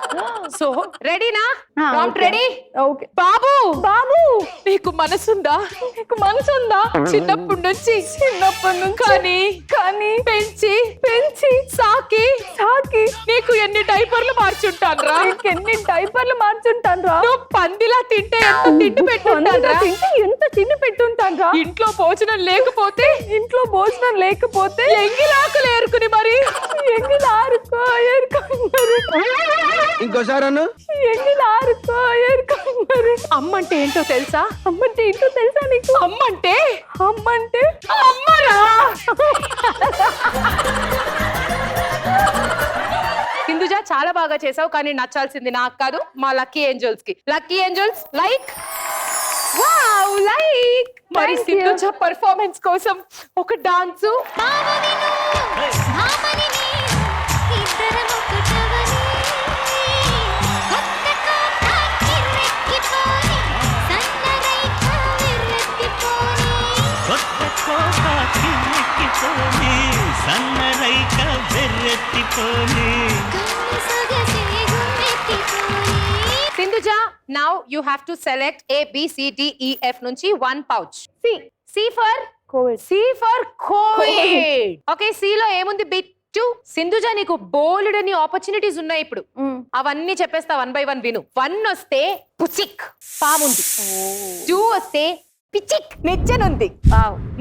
సో రెడీనా? Prompt ready? ఓకే. బాబు బాబు నీకు మనసుందా? నీకు మనసుందా? చిన్నప్పటి నుంచి కానీ కానీ పెంచి పెంచి సాకి సాకి నీకు ఎన్ని డైపర్లు మార్చుంటాను రా. ఎన్ని డైపర్లు మార్చుంటాను రా. నువ్వు పందిలా తింటే ఎంత తిండి పెట్టుంటాను రా. తింటే ఎంత తిండి పెట్టుంటాను రా. ఇంట్లో భోజనం లేకపోతే ఇంట్లో భోజనం లేకపోతే ఎంగిలాకులు ఏరుకుని మరి ఎంగిల్ ఆరుకో ఏరుకున్నారు. ఇంకోసారి అను. ఎంగిల్ ఆరుకో ఏరుకున్నారు. అమ్మంటే ఏంటో తెలుసా? అమ్మంటే ఏంటో తెలుసా నీకు? అమ్మంటే అమ్మంటే అమ్మరా. సింధుజ చాలా బాగా చేసావు, కానీ నచ్చాల్సింది నాకు కాదు, మా లక్కీ ఏంజల్స్ కి. Lucky angels like wow like. మరి సింధుజ పర్ఫార్మెన్స్ కోసం ఒక డాన్స్. సన్నరైక వెర్రెత్తిపోని Sindhuja, now you have to select ABCDEF నుంచి 1 pouch. C for COVID. C for COVID. Okay, C లో ఏముంది? బిట్టు. సింధుజ నీకు బోల్డ్ అని ఆపర్చునిటీస్ ఉన్నాయి ఇప్పుడు. అవన్నీ చెప్పేస్తా 1 by 1 విను. 1 వస్తే పుచిక్ పాముంది. 2 వస్తే పిచిక్ నిచ్చెనుంది.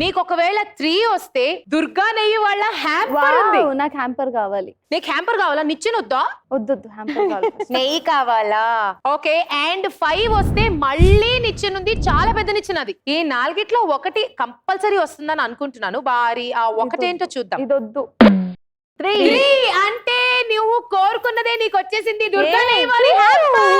నీకు ఒకవేళ 3 వస్తే దుర్గా నెయ్యి వాళ్ళ హ్యాంపర్ ఉంది. నాకు హ్యాంపర్ కావాలి. నీకు హ్యాంపర్ కావాలా? నిచ్చెనొద్దా? వద్దు హ్యాంపర్ కావాలి. నెయ్యి కావాలా? ఓకే. అండ్ 5 వస్తే మళ్ళీ నిచ్చెనుంది, చాలా పెద్ద నిచ్చెనది. ఈ 4గిట్లో ఒకటి కంపల్సరీ వస్తుందని అనుకుంటున్నాను. బారి ఆ ఒకటేంటో చూద్దాం. ఇది వద్దు. 3 అంటే నువ్వు కోరుకున్నదే నీకు వచ్చేసింది. దుర్గా నెయ్యి వాళ్ళ హ్యాంపర్.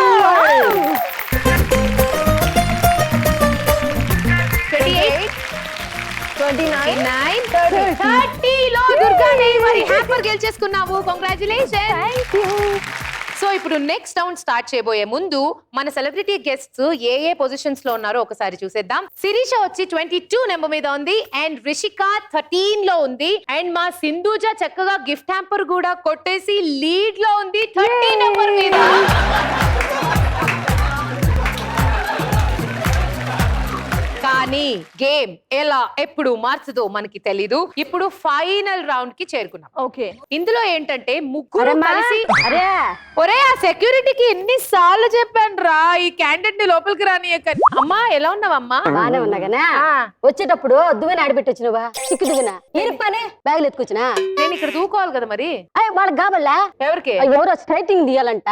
29 30 లో దుర్గా నెయ్యి మరి హ్యాంపర్ గెలిచేసుకున్నావు. కంగ్రాచులేషన్స్. సో ఇప్పుడు నెక్స్ట్ రౌండ్ స్టార్ట్ చేయబోయే ముందు మన సెలబ్రిటీ గెస్ట్స్ ఏ ఏ పొజిషన్స్ లో ఉన్నారో ఒకసారి చూసేద్దాం. శిరీష వచ్చి 22 నెంబర్ మీద ఉంది అండ్ రిషిక 13 లో ఉంది అండ్ మా సింధూజ చక్కగా గిఫ్ట్ హ్యాంపర్ కూడా కొట్టేసి లీడ్ లో ఉంది 30 నెంబర్ మీద. కానీ గేమ్ ఎలా ఎప్పుడు మార్చదో మనకి తెలీదు. ఇప్పుడు ఫైనల్ రౌండ్ కి చేరుకున్నాం. ఓకే, ఇందులో ఏంటంటే ముగ్గురు అరేమ్మా, కలిసి అరే ఒరే ఆ సెక్యూరిటీకి ఎన్ని సార్లు చెప్పాను రా ఈ క్యాండిడేట్ ని లోపలికి రానియకని. అమ్మా ఎలా ఉన్నావమ్మా? బానే ఉన్నా గానే వచ్చేటప్పుడు దువ్వెన ఆడిపెట్టి వచ్చినవా? చిక్కు దువ్వెన ఇరుపనే బ్యాగులు ఎత్తుకొచ్చినా. నేను ఇక్కడ దూకోవాలి కదా మరి. అయ్య వాళ్ళకి కాబల్లా ఎవరికి? ఎవరో స్ట్రైటింగ్ తీయాలంట.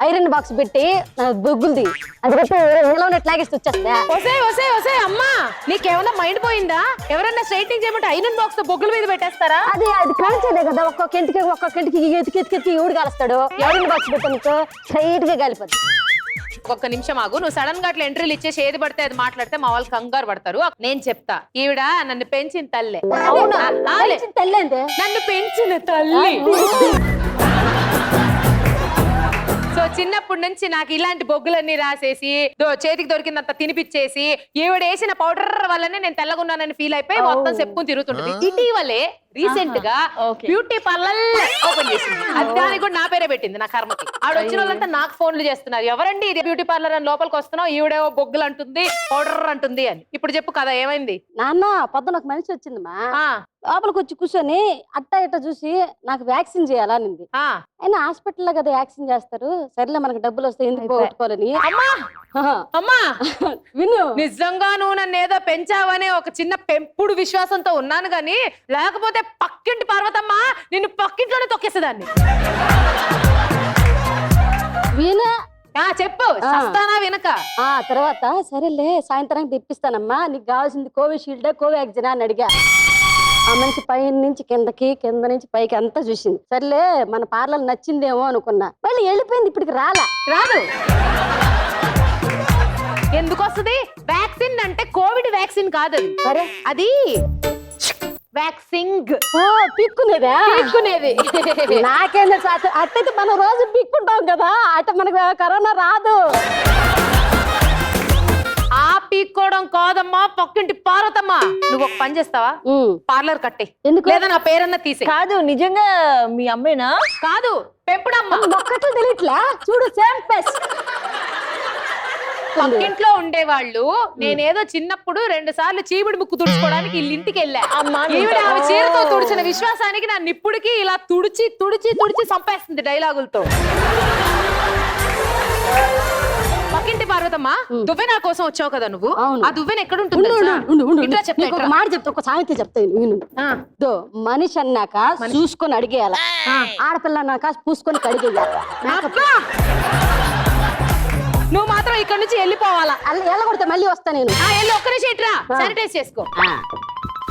ఐరన్ బాక్స్ పెట్టి బొగ్గులది అది పెట్టి ఉన్నట్టు లాగేసి వచ్చేస్తా. ఒసే ఒసే ఒసే అమ్మా, నీకేమన్నా మైండ్ పోయిందా? ఎవరన్నా స్ట్రైటింగ్ చేయమంటే ఐరన్ బాక్స్ తో బొగ్గుల మీద పెట్టేస్తారా? అది అది కాల్చేదే కదా, ఒక్కొక్క ఇంటికి ఎతికి ఊడి కాలుస్తాడు. ఐరన్ బాక్స్ పెట్టానుకో స్ట్రైట్ గా కాలిపోద్ది. ఒక్క నిమిషం ఆగు. నువ్వు సడన్ గా అట్లా ఎంట్రీలు ఇచ్చేసి ఏది పడితే అది మాట్లాడితే మా వాళ్ళు కంగారు పడతారు. నేను చెప్తా, ఈవిడ నన్ను పెంచిన తల్లే. తెల్లేందే నన్ను పెంచిన తల్లి. సో చిన్నప్పటి నుంచి నాకు ఇలాంటి బొగ్గులన్నీ రాసేసి చేతికి దొరికిందంత తినిపించేసి ఈవిడ వేసిన పౌడర్ వల్లనే నేను తెల్లగున్నానని ఫీల్ అయిపోయి మొత్తం చెప్పుకుని తిరుగుతుంటది. ఇటీవలే రీసెంట్ గా బ్యూటీ పార్లర్ ఓపెన్ చేసింది. అది దానికి కూడా నా పేరే పెట్టింది, నా కర్మకి. ఆడ వచ్చిన వాళ్ళంతా నాకు ఫోన్లు చేస్తున్నారు, ఎవరండి ఇది బ్యూటీ పార్లర్ అని లోపలికి వస్తున్నావు, ఈవిడేవో బొగ్గులు అంటుంది పౌడర్ అంటుంది అని. ఇప్పుడు చెప్పు కదా ఏమైంది? నాన్న పొద్దున ఒక మనిషి వచ్చిందమ్మా, లోపలికి వచ్చి కూర్చొని అట్టా ఇట్ట చూసి నాకు వ్యాక్సిన్ చేయాలనింది. అయినా హాస్పిటల్లో కదా వ్యాక్సిన్ చేస్తారు, సరేలే మనకు డబ్బులు వస్తాయి ఎందుకు పోగొట్టుకోవాలని. అమ్మా విను, నిజంగా నువ్వు నన్ను ఏదో పెంచావనే ఒక చిన్న పెంపుడు విశ్వాసంతో ఉన్నాను గాని, లేకపోతే పక్కింటి పార్వతమ్మ నిన్ను పక్కింట్లోనే తొక్కేసేదాన్ని. విను చెప్పు, సస్తానా వినక. ఆ తర్వాత సరేలే సాయంత్రానికి తెప్పిస్తానమ్మా, నీకు కావాల్సింది కోవిషీల్డ్ కోవాక్సిన్ అని అడిగా. ఆ మనిషి పైన నుంచి కిందకి, కింద నుంచి పైకి అంతా చూసింది. సర్లే మన పార్లర్ నచ్చిందేమో అనుకున్నా, మళ్ళీ వెళ్ళిపోయింది. ఇప్పటికి రాదు. ఎందుకు వస్తుంది? వ్యాక్సిన్ అంటే కోవిడ్ వ్యాక్సిన్ కాదు అది. సరే అది వ్యాక్సింగ్. పిక్కునేదా? పీక్కునేది. నాకేం తెలుసు, అట్టయితే మనం రోజు పిక్కుంటాం కదా, అట్ట మనకు కరోనా రాదు. ఆ పీక్కోవడం కాదమ్మా పక్కింటి పార్వతమ్మా. నువ్వు ఒక పని చేస్తావా? పార్లర్ కట్టే, ఎందుకు? లేదా నా పేరన్నా తీసే. కాదు నిజంగా మీ అమ్మేనా? కాదు పెంపుడమ్మా. ఒక్కట్లు తెలియట్లా చూడు, సేమ్ ఫేస్. పక్కింట్లో ఉండేవాళ్ళు నేనేదో చిన్నప్పుడు 2 సార్లు చీపుడు ముక్కు తుడుచుకోవడానికి ఇంటికి వెళ్ళా. ఈవిడ ఆమె చీరతో తుడిచిన విశ్వాసానికి నన్ను ఇప్పటికి ఇలా తుడిచి తుడిచి తుడిచి చంపేస్తుంది డైలాగులతో. పక్కింటి పార్వతమ్మ, దువ్వె నా కోసం వచ్చావు కదా నువ్వు, ఆ దువ్వెన ఎక్కడ ఉంటుంది? ఒక మాట చెప్తా, ఒక సామెత చెప్తాను. మనిషి అన్నాక చూసుకొని అడిగేయాల, ఆడపిల్ల అన్నాక పూసుకొని కడిగేయాలి. నువ్వు మాత్రం ఇక్కడ నుంచి వెళ్ళిపోవాలా? వెళ్ళగొడితే మళ్ళీ వస్తా నేను. వెళ్ళి ఒక్క నిమిషం ఇట్రా, శానిటైజ్ చేసుకో.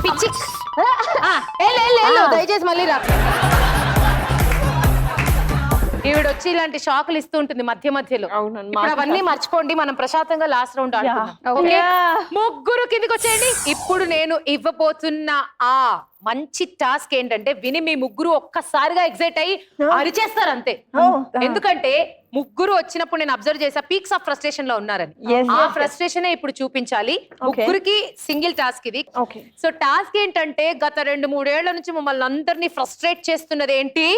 పిచ్చి దయచేసి మళ్ళీ రా. ఈవిడ వచ్చి ఇలాంటి షాకులు ఇస్తూ ఉంటుంది మధ్య మధ్యలో. ఇప్పుడు అవన్నీ మర్చిపోండి, మనం ప్రశాంతంగా లాస్ట్ రౌండ్ ఆడుకుందాం. ముగ్గురు కిందికి వచ్చేయండి. ఇప్పుడు నేను ఇవ్వబోతున్న ఆ మంచి టాస్క్ ఏంటంటే విని మీ ముగ్గురు ఒక్కసారిగా ఎగ్జైట్ అయ్యి అరిచేస్తారు అంతే. ఎందుకంటే ముగ్గురు వచ్చినప్పుడు నేను అబ్జర్వ్ చేసా పీక్స్ ఆఫ్ ఫ్రస్ట్రేషన్ లో ఉన్నారని. ఆ ఫ్రస్ట్రేషన్ ఇప్పుడు చూపించాలి. ముగ్గురికి సింగిల్ టాస్క్ ఇది. సో టాస్క్ ఏంటంటే గత 2-3 ఏళ్ల నుంచి మమ్మల్ని అందరినీ ఫ్రస్ట్రేట్ చేస్తున్నది ఏంటి?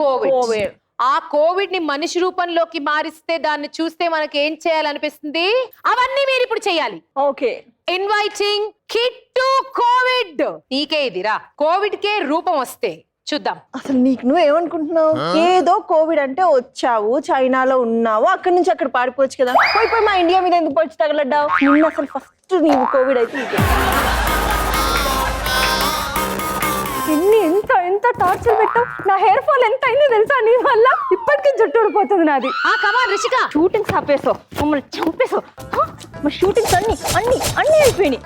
కోవిడ్. ఆ కోవిడ్ ని మనిషి రూపంలోకి మారిస్తే దాన్ని చూస్తే మనకి ఏం చేయాలనిపిస్తుంది? అవన్నీ మీరు ఇప్పుడు చేయాలి. Okay, inviting kit to Covid. నీకే ఇదిరా, కోవిడ్ కే రూపం వస్తే చూద్దాం. అసలు నీకు నువ్వు ఏమనుకుంటున్నావు? ఏదో కోవిడ్ అంటే వచ్చావు, చైనాలో ఉన్నావు, అక్కడి నుంచి అక్కడ పారిపోవచ్చు కదా. పోయి మా ఇండియా మీద ఎందుకు వచ్చి తగలడ్డావు? నిన్న అసలు ఫస్ట్ నీవు కోవిడ్ అయితే ఎంత ఎంత టార్చర్ పెట్టావు. నా హెయిర్ ఫాల్ ఎంత అయిందో తెలుసా నీ వల్ల? ఇప్పటికీ జుట్టు ఊడిపోతుంది నాది. కమాన్ రిషిక, షూటింగ్స్ ఆపేసావు, మమ్మల్ని చంపేసావు. మా షూటింగ్స్ అన్ని అయిపోయినాయి.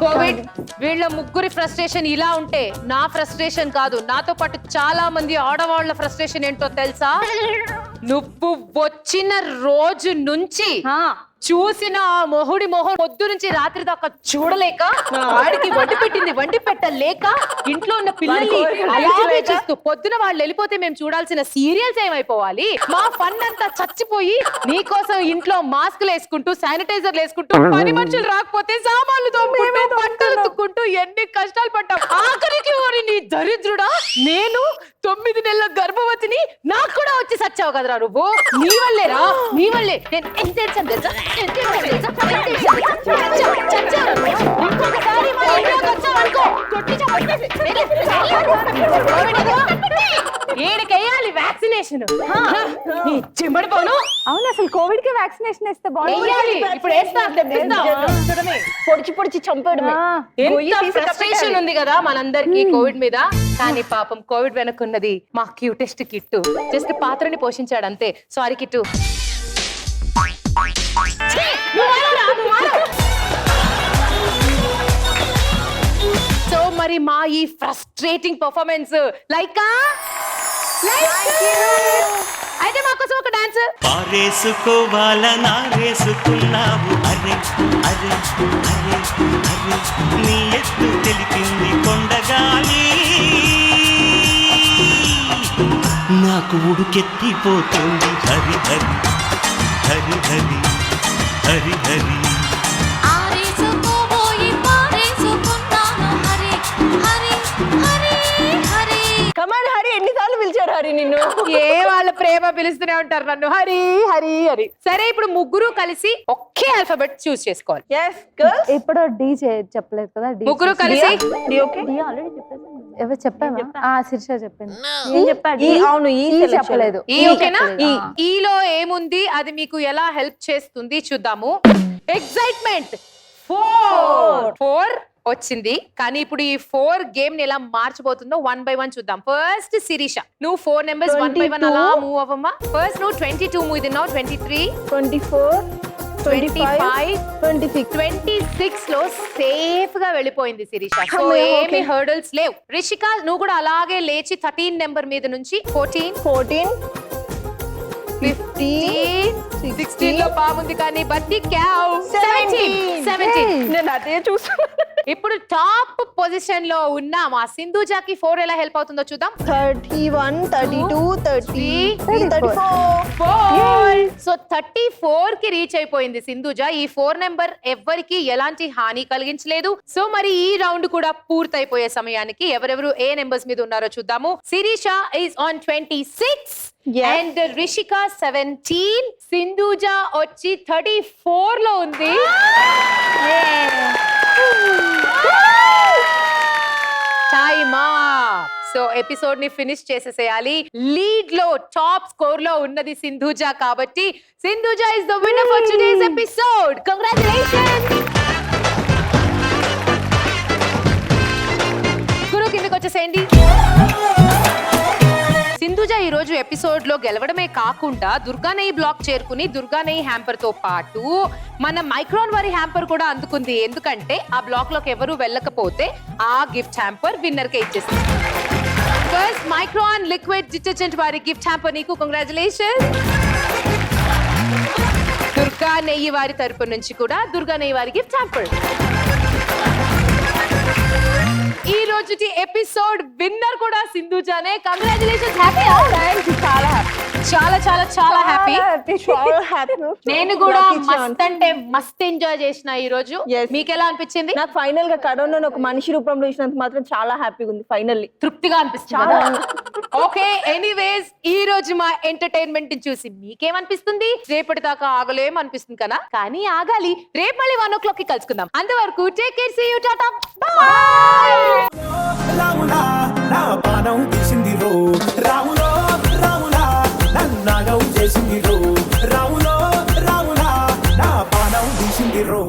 కోవిడ్ వీళ్ళ ముగ్గురి ఫ్రస్ట్రేషన్ ఇలా ఉంటే నా ఫ్రస్ట్రేషన్ కాదు, నాతో పాటు చాలా మంది ఆడవాళ్ల ఫ్రస్ట్రేషన్ ఏంటో తెలుసా? నువ్వు వచ్చిన రోజు నుంచి చూసిన మొహుడి మొహం పొద్దు నుంచి రాత్రి దాకా చూడలేక, వాడికి వండి పెట్టలేక, ఇంట్లో ఉన్న పిల్లల్ని అలాగే చూస్తూ పొద్దున వాళ్ళు వెళ్ళిపోతే మేము చూడాల్సిన సీరియల్స్ ఏమైపోవాలి? మా ఫన్ అంతా చచ్చిపోయి నీకోసం ఇంట్లో మాస్కులు వేసుకుంటూ శానిటైజర్లు వేసుకుంటూ పని మనుషులు రాకపోతే సామాన్లు తోముకుంటూ బట్టలు తుక్కుంటూ ఎన్ని కష్టాలు పడ్డాం. ఆఖరికి నీ దరిద్రుడా నేను 9 నెలల గర్భవతిని నాకు కూడా వచ్చి సచ్చావు కదరా నువ్వు. నీ వల్లేరా, నీ వల్లే నేను ఎంత ఏడ్చాను తెలుసా? ఎంత ఏడ్చాను తెలుసా? ఎంత ఏడ్చాను తెలుసా? చచ్చావురా నువ్వు. ఇంకొకసారి మా ఇంట్లోకి వచ్చావనుకో, కొట్టి చంపేసి. ఏడికెయ్యాలి వ్యాక్సినేషన్. నీ చిమ్మడిపోను. అవును, అసలు కోవిడ్ కి వ్యాక్సినేషన్ వేస్తే వెయ్యాలి. ఇప్పుడు వేస్తా, తెప్పిస్తా. చూడమే. పొడిచి చంపేయడమే. ఎంత ఫ్రస్ట్రేషన్ ఉంది కదా మనందరికి కోవిడ్ మీద. కానీ పాపం కోవిడ్ వెనక్కున్నది మా క్యూటెస్ట్ కిట్టు. జస్ట్ పాత్రని పోషించాడు అంతే. Sorry kit. సో మరి మా ఈ ఫ్రస్ట్రేటింగ్ పర్ఫార్మెన్స్ లైకా అయితే మా కోసం ఒక డాన్స్. పారేసుకోవాల నారేసుకున్నావు అరే అరే అరే అరే నీ ఎత్తు తెలిపింది కొండగాలి నాకు ఉడుకెత్తిపోతుంది హరి హరి హరి హరి హరి హరి కమాన్ హరి, ఎన్నిసార్లు పిలిచాడు హరి నిన్ను? ఏ వాళ్ళ ప్రేమ పిలుస్తూనే ఉంటారు నన్ను హరి హరి హరి. సరే ఇప్పుడు ముగ్గురు కలిసి ఒకే ఆల్ఫాబెట్ చూస్ చేసుకోవాలి. yes girls. ఇప్పుడు డి చెప్పలేదు కదా. డి ముగ్గురు కలిసి ఎవరు చెప్పావా? శిర్ష చెప్పింది. అవును, ఈ చెప్పలేదు. ఈ ఓకేనా? ఈలో ఏముంది అది మీకు ఎలా హెల్ప్ చేస్తుంది చూద్దాము. ఎక్సైట్మెంట్ 4 వచ్చింది. కానీ ఇప్పుడు ఈ 4 గేమ్ ని ఎలా మార్చబోతుందో 1 by 1 చూద్దాం. ఫస్ట్ శిరీష, నువ్వు 4 నెంబర్స్ 1 by 1 అలా మూవ్ అవ్వమ్మా. ఫస్ట్ నువ్వు 22 మూవ్ తిన్నావు. 23 24 25 26 26 లో సేఫ్ గా వెళ్ళిపోయింది శిరీష. సో ఏమి హర్డల్స్ లేవు. రిషిక నువ్వు కూడా అలాగే లేచి 13 నెంబర్ మీద నుంచి 14 15 16 లో బాగుంది కానీ బతికావు. 17 నేను అదే చూస్తున్నా. ఇప్పుడు టాప్ పొజిషన్ లో ఉన్న మా సింధుజాకి 4 ఎలా హెల్ప్ అవుతుందో చూద్దాం. 31 32 30 34 సో 34 కి రీచ్ అయిపోయింది సింధుజ. ఈ 4 నెంబర్ ఎవ్వరికి ఎలాంటి హాని కలిగించలేదు. సో మరి ఈ రౌండ్ కూడా పూర్తయిపోయే సమయానికి ఎవరెవరు ఏ నెంబర్స్ మీద ఉన్నారో చూద్దాము. Sirisha is on 26 and Rishika 17. Sindhuja వచ్చి 34 లో ఉంది. Time up. సో ఎపిసోడ్ ని ఫినిష్ చేసేసేయాలి. లీడ్ లో టాప్ స్కోర్ లో ఉన్నది సింధుజ కాబట్టి Sindhuja is the winner for today's episode. Congratulations. గురు కిందకి వచ్చేసేయండి. సింధుజ ఈ రోజు ఎపిసోడ్ లో గెలవడమే కాకుండా దుర్గానయ్య బ్లాక్ చేరుకుని దుర్గానయ్య హ్యాంపర్ తో పాటు మన మైక్రాన్ వారి హ్యాంపర్ కూడా అందుకుంది. ఎందుకంటే ఆ బ్లాక్ లోకి ఎవరు వెళ్ళకపోతే ఆ గిఫ్ట్ హ్యాంపర్ విన్నర్ కే ఇచ్చేసింది. ఫస్ట్ మైక్రాన్ లిక్విడ్ డిటర్జెంట్ వారి గిఫ్ట్ హ్యాంపర్ నీకు కంగ్రాచులేషన్స్. దుర్గానయ్య వారి తరపు నుంచి కూడా దుర్గానయ్య వారి గిఫ్ట్ హ్యాంపర్. ఈ రోజు ఎపిసోడ్ విన్నర్ కూడా సింధుజానే. కంగ్రాచులేషన్స్. హ్యాపీ? చాలా హ్యాపీ. చాలా చాలా చాలా హ్యాపీ. నేను కూడా మస్త్ అంటే మస్త్ ఎంజాయ్ చేసిన ఈ రోజు. మీకు ఎలా అనిపించింది? నాకు ఫైనల్ గా కరోనాను ఒక మనిషి రూపంలో చూసినంత మాత్రం చాలా హ్యాపీగా ఉంది. ఫైనల్లీ తృప్తిగా అనిపిస్తుంది. ఓకే, ఎనీవేస్ ఈ రోజు మా ఎంటర్టైన్మెంట్ చూసి మీకేమనిపిస్తుంది? రేపటి దాకా ఆగలేం అనిపిస్తుంది కదా, కానీ ఆగాలి. రేపు మళ్ళీ 1 o'clock కి కలుసుకుందాం. అంతవరకు take care, see you, tata, bye. రాములా నా పానం తీసింది రో, రాములో రాములా నన్నాగం చేసింది రో, రాములో రాములా నా పానం తీసింది రో.